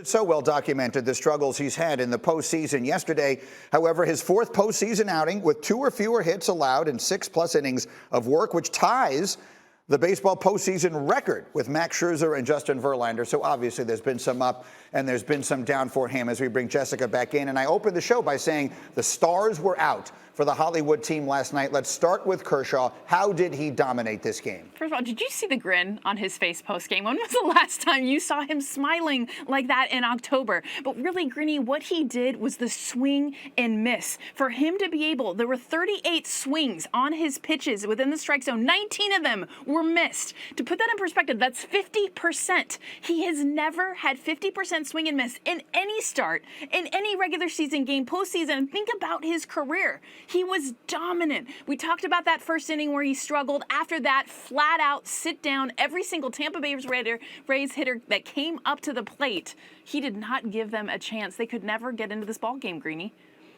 So well documented the struggles he's had in the postseason. Yesterday, however, his fourth postseason outing with 2 or fewer hits allowed in 6+ innings of work, which ties the baseball postseason record with Max Scherzer and Justin Verlander. So obviously there's been some up and there's been some down for him as we bring Jessica back in. And I opened the show by saying the stars were out for the Hollywood team last night. Let's start with Kershaw. How did he dominate this game? First of all, did you see the grin on his face post-game? When was the last time you saw him smiling like that in October? But really, Greeny, what he did was the swing and miss. For him to be able, there were 38 swings on his pitches within the strike zone. 19 of them were missed. To put that in perspective, that's 50%. He has never had 50% swing and miss in any start, in any regular season game, postseason. Think about his career. He was dominant. We talked about that first inning where he struggled. After that, flat out, sit down, every single Tampa Bay Rays hitter that came up to the plate, he did not give them a chance. They could never get into this ball game, Greeny.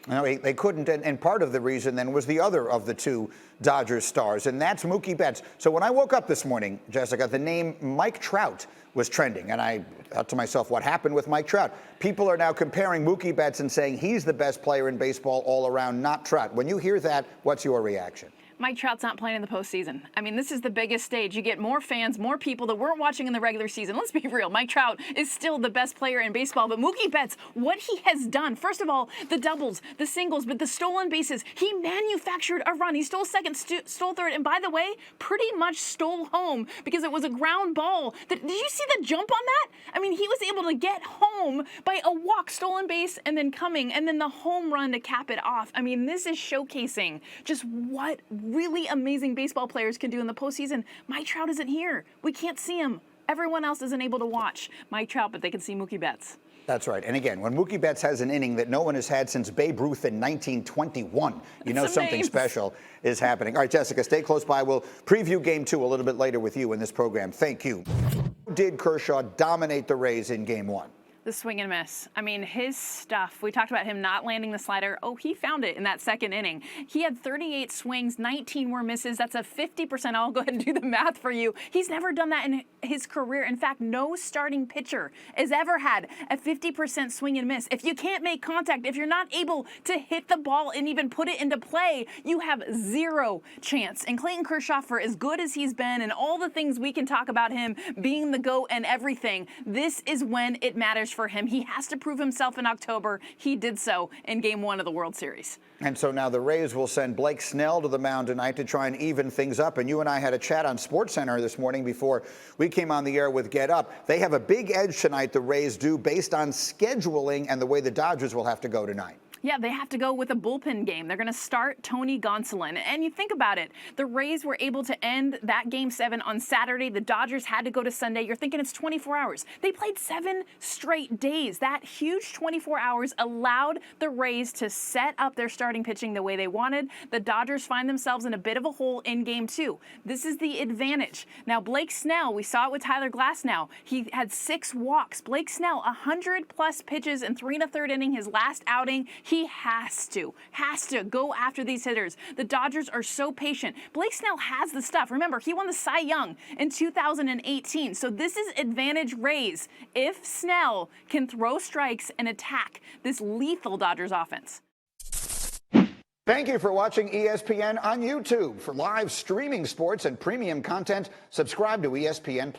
No, they couldn't, and part of the reason then was the other of the 2 Dodgers stars, and that's Mookie Betts. So when I woke up this morning, Jessica, the name Mike Trout was trending, and I thought to myself, what happened with Mike Trout? People are now comparing Mookie Betts and saying he's the best player in baseball all around, not Trout. When you hear that, what's your reaction? Mike Trout's not playing in the postseason. I mean, this is the biggest stage. You get more fans, more people that weren't watching in the regular season. Let's be real. Mike Trout is still the best player in baseball. But Mookie Betts, what he has done, first of all, the doubles, the singles, but the stolen bases, he manufactured a run. He stole second, stole third, and by the way, pretty much stole home because it was a ground ball. Did you see the jump on that? I mean, he was able to get home by a walk, stolen base, and then coming, and then the home run to cap it off. I mean, this is showcasing just what really amazing baseball players can do in the postseason. Mike Trout isn't here. We can't see him. Everyone else isn't able to watch Mike Trout, but they can see Mookie Betts. That's right. And again, when Mookie Betts has an inning that no one has had since Babe Ruth in 1921, you know something special is happening. All right, Jessica, stay close by. We'll preview Game 2 a little bit later with you in this program. Thank you. Did Kershaw dominate the Rays in Game 1? The swing and miss. I mean, his stuff. We talked about him not landing the slider. Oh, he found it in that second inning. He had 38 swings, 19 were misses. That's a 50%. I'll go ahead and do the math for you. He's never done that in his career. In fact, no starting pitcher has ever had a 50% swing and miss. If you can't make contact, if you're not able to hit the ball and even put it into play, you have 0 chance. And Clayton Kershaw, for as good as he's been and all the things we can talk about him being the GOAT and everything, this is when it matters for him. He has to prove himself in October. He did so in Game 1 of the World Series. And so now the Rays will send Blake Snell to the mound tonight to try and even things up. And you and I had a chat on SportsCenter this morning before we came on the air with Get Up. They have a big edge tonight, the Rays do, based on scheduling and the way the Dodgers will have to go tonight. Yeah, they have to go with a bullpen game. They're going to start Tony Gonsolin. And you think about it, the Rays were able to end that Game 7 on Saturday. The Dodgers had to go to Sunday. You're thinking it's 24 hours. They played 7 straight days. That huge 24 hours allowed the Rays to set up their starting pitching the way they wanted. The Dodgers find themselves in a bit of a hole in Game 2. This is the advantage. Now, Blake Snell, we saw it with Tyler Glasnow. He had 6 walks. Blake Snell, 100+ pitches in 3 1/3 inning, his last outing. He has to go after these hitters. The Dodgers are so patient. Blake Snell has the stuff. Remember, he won the Cy Young in 2018. So this is advantage Rays if Snell can throw strikes and attack this lethal Dodgers offense. Thank you for watching ESPN on YouTube. For live streaming sports and premium content, subscribe to ESPN+.